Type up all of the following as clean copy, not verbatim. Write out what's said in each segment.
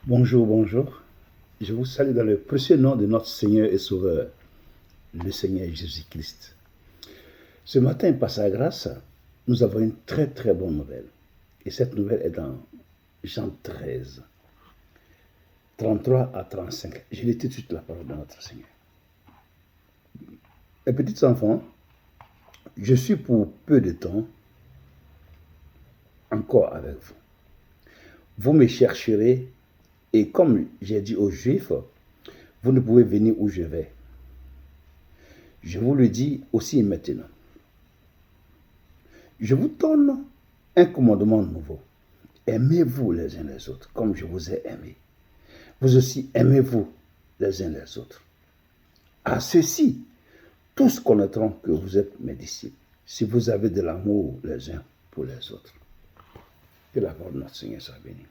Bonjour, bonjour. Je vous salue dans le précieux nom de notre Seigneur et Sauveur, le Seigneur Jésus-Christ. Ce matin, par sa grâce, nous avons une très très bonne nouvelle. Et cette nouvelle est dans Jean 13, 33 à 35. Je lis tout de suite la parole de notre Seigneur. Mes petits enfants, je suis pour peu de temps encore avec vous. Vous me chercherez et comme j'ai dit aux Juifs, vous ne pouvez venir où je vais. Je vous le dis aussi maintenant. Je vous donne un commandement nouveau. Aimez-vous les uns les autres comme je vous ai aimé. Vous aussi aimez-vous les uns les autres. À ceci, tous connaîtront que vous êtes mes disciples, si vous avez de l'amour les uns pour les autres. Que la parole de notre Seigneur soit bénie.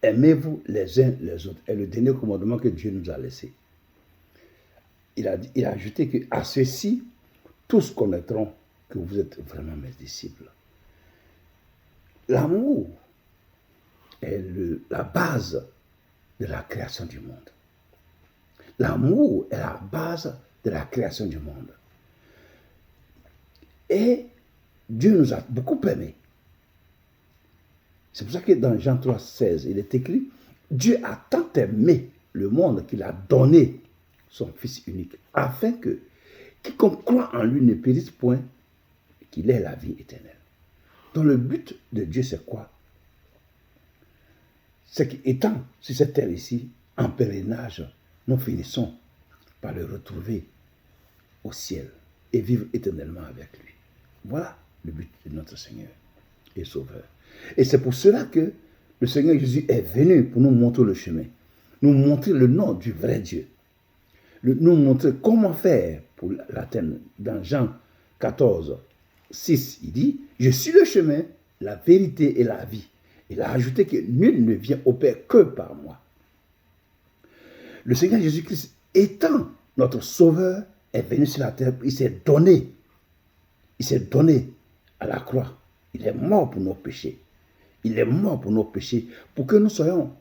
Aimez-vous les uns les autres est le dernier commandement que Dieu nous a laissé. Il a ajouté qu'à ceci, tous connaîtront que vous êtes vraiment mes disciples. L'amour est la base de la création du monde. L'amour est la base de la création du monde. Et Dieu nous a beaucoup aimés. C'est pour ça que dans Jean 3, 16, il est écrit, Dieu a tant aimé le monde qu'il a donné son Fils unique, afin que quiconque croit en lui ne périsse point, qu'il ait la vie éternelle. Donc le but de Dieu, c'est quoi? C'est qu'étant sur cette terre ici, en pèlerinage, nous finissons par le retrouver au ciel et vivre éternellement avec lui. Voilà le but de notre Seigneur et Sauveur. Et c'est pour cela que le Seigneur Jésus est venu pour nous montrer le chemin, nous montrer le nom du vrai Dieu, nous montrer comment faire pour l'atteindre. Dans Jean 14, 6, il dit, je suis le chemin, la vérité et la vie. Il a ajouté que nul ne vient au Père que par moi. Le Seigneur Jésus-Christ, étant notre Sauveur, est venu sur la terre, il s'est donné à la croix. Il est mort pour nos péchés. Il est mort pour nos péchés, pour que nous soyons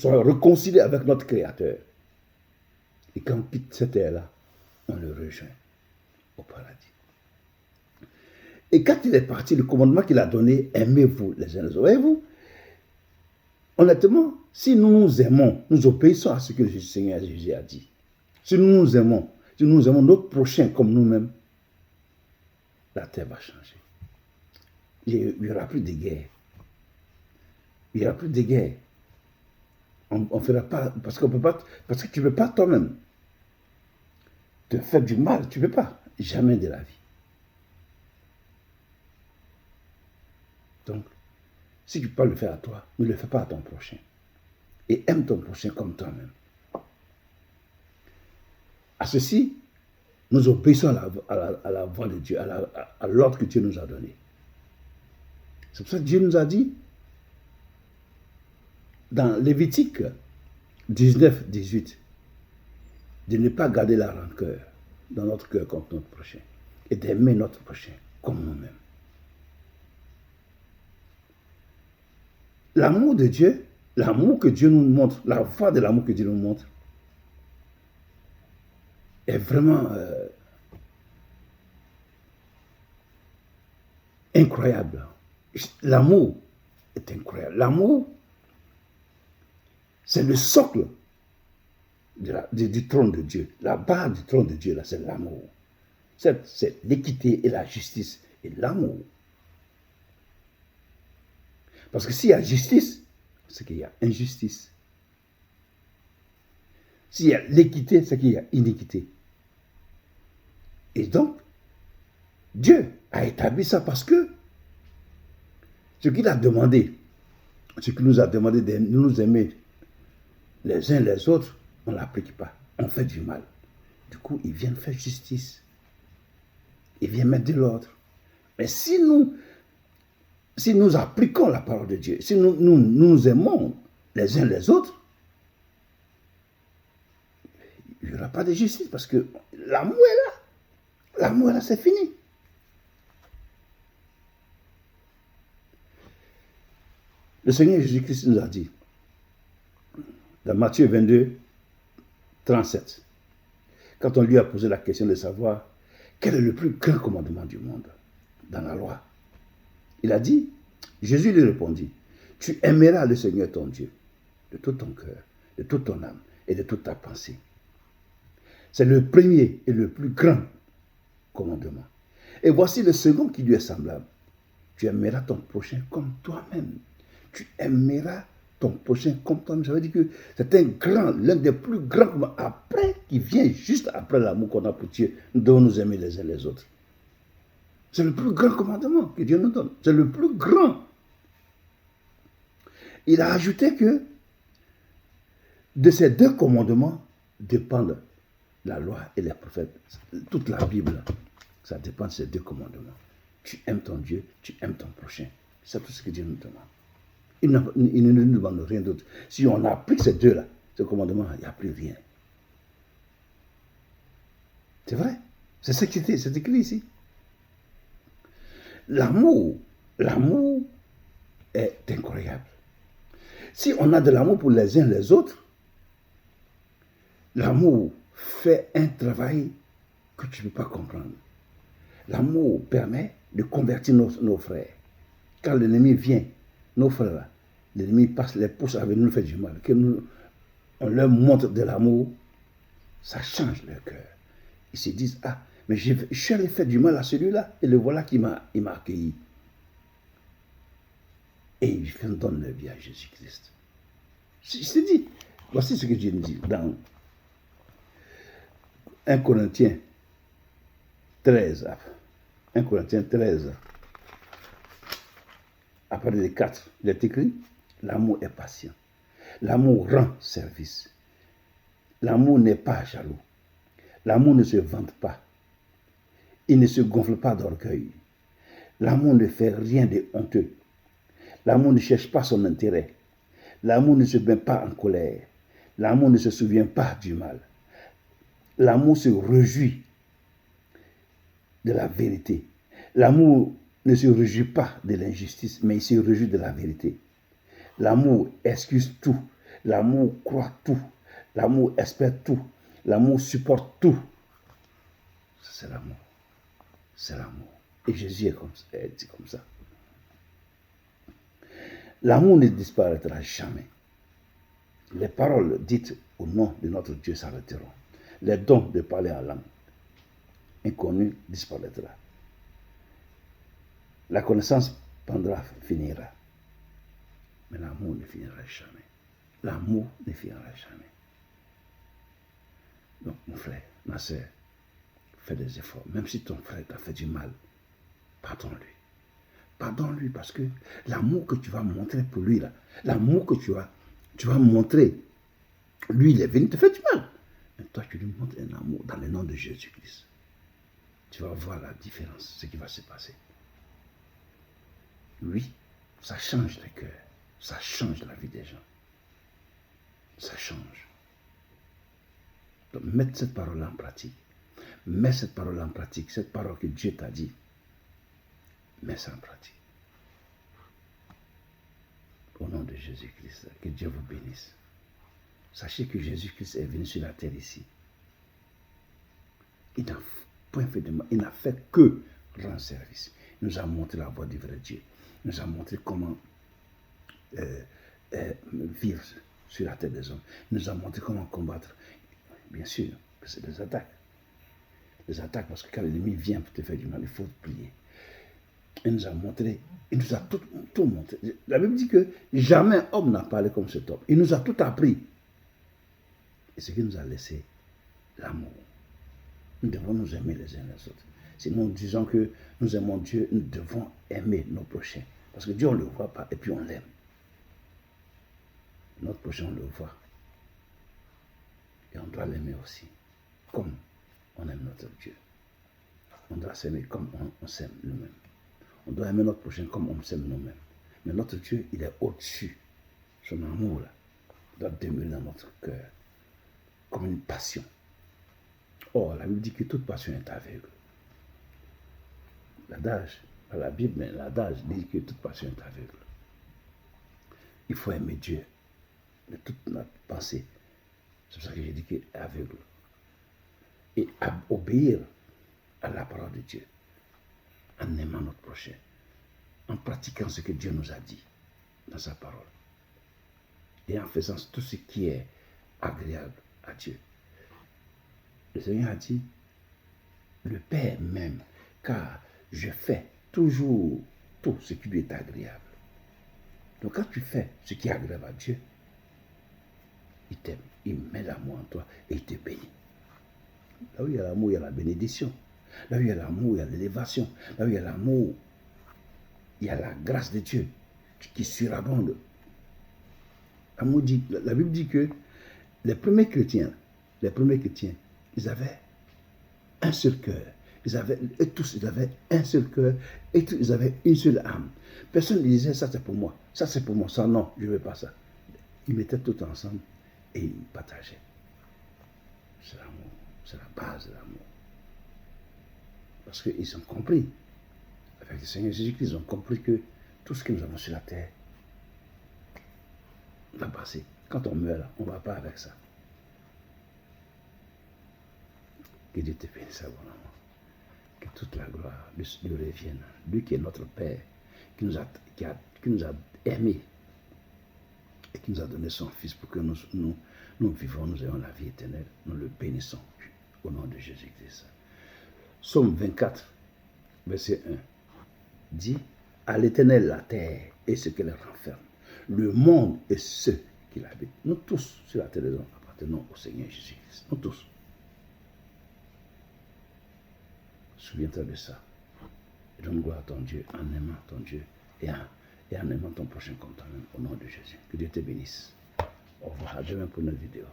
réconciliés avec notre Créateur. Et quand on quitte cette terre-là, on le rejoint au paradis. Et quand il est parti, le commandement qu'il a donné, aimez-vous les uns les autres. Voyez-vous, honnêtement, si nous nous aimons, nous obéissons à ce que le Seigneur Jésus a dit. Si nous nous aimons notre prochain comme nous-mêmes, la terre va changer. Il n'y aura plus de guerre. Il n'y aura plus de guerre. On ne fera pas, parce que tu ne peux pas toi-même te faire du mal. Tu ne peux pas. Jamais de la vie. Donc, si tu peux le faire à toi, ne le fais pas à ton prochain. Et aime ton prochain comme toi-même. À ceci, nous obéissons à la voix de Dieu, à l'ordre que Dieu nous a donné. C'est pour ça que Dieu nous a dit, dans Lévitique 19, 18, de ne pas garder la rancœur dans notre cœur contre notre prochain et d'aimer notre prochain comme nous-mêmes. L'amour de Dieu, l'amour que Dieu nous montre, la voie de l'amour que Dieu nous montre, est vraiment incroyable. L'amour est incroyable. L'amour, c'est le socle du trône de Dieu. La base du trône de Dieu, là, c'est l'amour. C'est l'équité et la justice et l'amour. Parce que s'il y a justice, c'est qu'il y a injustice. S'il y a l'équité, c'est qu'il y a iniquité. Et donc, Dieu a établi ça parce que ce qu'il a demandé, ce qu'il nous a demandé de nous aimer les uns les autres, on ne l'applique pas. On fait du mal. Du coup, il vient faire justice. Il vient mettre de l'ordre. Mais si nous appliquons la parole de Dieu, si nous aimons les uns les autres, il n'y aura pas de justice parce que l'amour est là. L'amour est là, c'est fini. Le Seigneur Jésus-Christ nous a dit, dans Matthieu 22, 37, quand on lui a posé la question de savoir quel est le plus grand commandement du monde dans la loi, il a dit, Jésus lui répondit, tu aimeras le Seigneur ton Dieu de tout ton cœur, de toute ton âme et de toute ta pensée. C'est le premier et le plus grand commandement. Et voici le second qui lui est semblable. Tu aimeras ton prochain comme toi-même. Tu aimeras ton prochain comme toi-même. Ça veut dire que c'est un grand, l'un des plus grands commandements. Après, qui vient juste après l'amour qu'on a pour Dieu, nous devons nous aimer les uns les autres. C'est le plus grand commandement que Dieu nous donne. C'est le plus grand. Il a ajouté que de ces deux commandements dépendent la loi et les prophètes. Toute la Bible, ça dépend de ces deux commandements. Tu aimes ton Dieu, tu aimes ton prochain. C'est tout ce que Dieu nous demande. Il ne nous demande rien d'autre. Si on applique ces deux-là, ce commandement, il n'y a plus rien. C'est vrai. C'est ce qui est écrit ici. L'amour est incroyable. Si on a de l'amour pour les uns les autres, l'amour fait un travail que tu ne peux pas comprendre. L'amour permet de convertir nos frères. Quand l'ennemi vient, nos frères, l'ennemi passe, les pousse à venir nous faire du mal. Que on leur montre de l'amour, ça change leur cœur. Ils se disent, ah, mais je suis allé faire du mal à celui-là, et le voilà qui m'a accueilli. Et ils donnent leur vie à Jésus-Christ. Je te dis, voici ce que Dieu nous dit dans 1 Corinthiens 13. 1 Corinthiens 13. Après les 4, il est écrit, l'amour est patient. L'amour rend service. L'amour n'est pas jaloux. L'amour ne se vante pas. Il ne se gonfle pas d'orgueil. L'amour ne fait rien de honteux. L'amour ne cherche pas son intérêt. L'amour ne se met pas en colère. L'amour ne se souvient pas du mal. L'amour se réjouit de la vérité. L'amour ne se réjouit pas de l'injustice, mais il se réjouit de la vérité. L'amour excuse tout. L'amour croit tout. L'amour espère tout. L'amour supporte tout. C'est l'amour. C'est l'amour. Et Jésus est dit comme ça. L'amour ne disparaîtra jamais. Les paroles dites au nom de notre Dieu s'arrêteront. Les dons de parler en langue inconnue disparaîtra. La connaissance finira. Mais l'amour ne finira jamais. L'amour ne finira jamais. Donc, mon frère, ma soeur, fais des efforts. Même si ton frère t'a fait du mal, pardonne-lui. Pardonne-lui parce que l'amour que tu vas montrer pour lui, là, l'amour que tu vas montrer, lui, il est venu te faire du mal. Mais toi, tu lui montres un amour dans le nom de Jésus-Christ. Tu vas voir la différence, ce qui va se passer. Oui, ça change le cœur. Ça change la vie des gens. Ça change. Donc, mets cette parole en pratique. Mets cette parole en pratique. Cette parole que Dieu t'a dit. Mets ça en pratique. Au nom de Jésus-Christ, que Dieu vous bénisse. Sachez que Jésus-Christ est venu sur la terre ici. Il n'a point fait de mal. Il n'a fait que rendre service. Il nous a montré la voie du vrai Dieu. Il nous a montré comment vivre sur la terre des hommes. Il nous a montré comment combattre. Bien sûr, c'est des attaques. Des attaques parce que quand l'ennemi vient pour te faire du mal, il faut prier. Il nous a montré, il nous a tout montré. La Bible dit que jamais homme n'a parlé comme cet homme. Il nous a tout appris. Et ce qui nous a laissé, l'amour. Nous devons nous aimer les uns les autres. Si nous disons que nous aimons Dieu, nous devons aimer nos prochains. Parce que Dieu, on ne le voit pas et puis on l'aime. Notre prochain, on le voit. Et on doit l'aimer aussi. Comme on aime notre Dieu. On doit s'aimer comme on s'aime nous-mêmes. On doit aimer notre prochain comme on s'aime nous-mêmes. Mais notre Dieu, il est au-dessus. Son amour, là, doit demeurer dans notre cœur. Comme une passion. Or, la Bible dit que toute passion est aveugle. L'adage, pas la Bible, mais l'adage dit que toute passion est aveugle. Il faut aimer Dieu de toute notre pensée. C'est pour ça que j'ai dit qu'il est aveugle. Et obéir à la parole de Dieu en aimant notre prochain, en pratiquant ce que Dieu nous a dit dans sa parole et en faisant tout ce qui est agréable à Dieu. Le Seigneur a dit, le Père m'aime, car je fais toujours tout ce qui lui est agréable. Donc quand tu fais ce qui est agréable à Dieu, il t'aime, il met l'amour en toi et il te bénit. Là où il y a l'amour, il y a la bénédiction. Là où il y a l'amour, il y a l'élévation. Là où il y a l'amour, il y a la grâce de Dieu qui surabonde. La Bible dit que les premiers chrétiens, ils avaient un seul cœur. Ils avaient un seul cœur et tous, ils avaient une seule âme. Personne ne disait, ça c'est pour moi, ça c'est pour moi, ça non, je ne veux pas ça. Ils mettaient tout ensemble et ils partageaient. C'est l'amour, c'est la base de l'amour. Parce qu'ils ont compris, avec le Seigneur Jésus-Christ, ils ont compris que tout ce que nous avons sur la terre va passer. Quand on meurt, on ne va pas avec ça. Que Dieu te bénisse abondamment. Que toute la gloire lui revienne. Lui qui est notre Père, qui nous a aimés et qui nous a donné son Fils pour que nous vivons, nous ayons la vie éternelle. Nous le bénissons au nom de Jésus-Christ. Psaume 24, verset 1, dit, à l'Éternel la terre et ce qu'elle renferme, le monde et ceux qui l'habitent. Nous tous sur la terre, nous appartenons au Seigneur Jésus-Christ. Nous tous. Souviens-toi de ça. Et donne gloire à ton Dieu en aimant ton Dieu et en aimant ton prochain comme toi-même au nom de Jésus. Que Dieu te bénisse. Au revoir. À demain pour une autre vidéo.